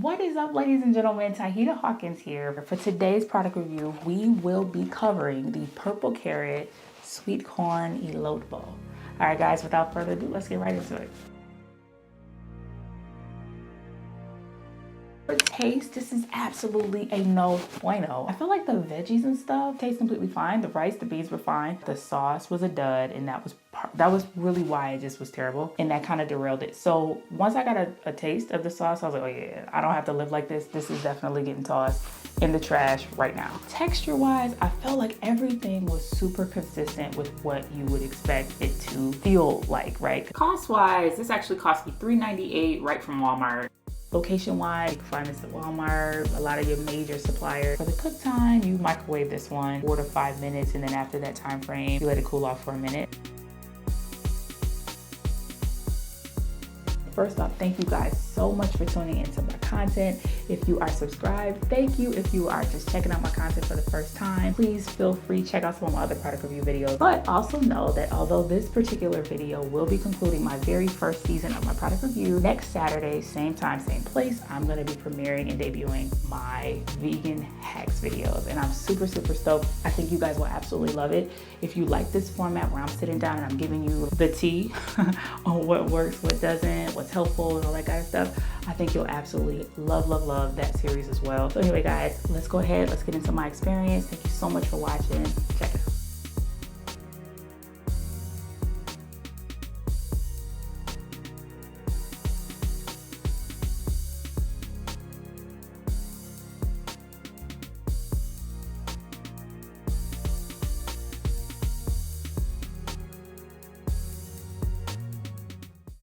What is up, ladies and gentlemen? Tauheedah Hawkins here. For today's product review, we will be covering the purple carrot sweet corn elote bowl. All right, guys, without further ado, let's get right into it. For taste, this is absolutely a no bueno. I feel like the veggies and stuff taste completely fine. The rice, the beans were fine. The sauce was a dud, and that was really why it just was terrible, and that kind of derailed it. So once I got a taste of the sauce, I was like, oh yeah, I don't have to live like this. This is definitely getting tossed in the trash right now. Texture wise, I felt like everything was super consistent with what you would expect it to feel like, right? Cost wise, this actually cost me $3.98 right from Walmart. Location wise, you can find this at Walmart, a lot of your major suppliers. For the cook time, you microwave this one 4 to 5 minutes, and then after that time frame, you let it cool off for a minute. First off, thank you guys so much for tuning into my content. If you are subscribed, thank you. If you are just checking out my content for the first time, please feel free to check out some of my other product review videos. But also know that although this particular video will be concluding my very first season of my product review, next Saturday, same time, same place, I'm gonna be premiering and debuting my vegan hacks videos. And I'm super, super stoked. I think you guys will absolutely love it. If you like this format where I'm sitting down and I'm giving you the tea on what works, what doesn't, what's helpful and all that kind of stuff, I think you'll absolutely love that series as well. So anyway, guys, let's go ahead, let's get into my experience. Thank you so much for watching. Check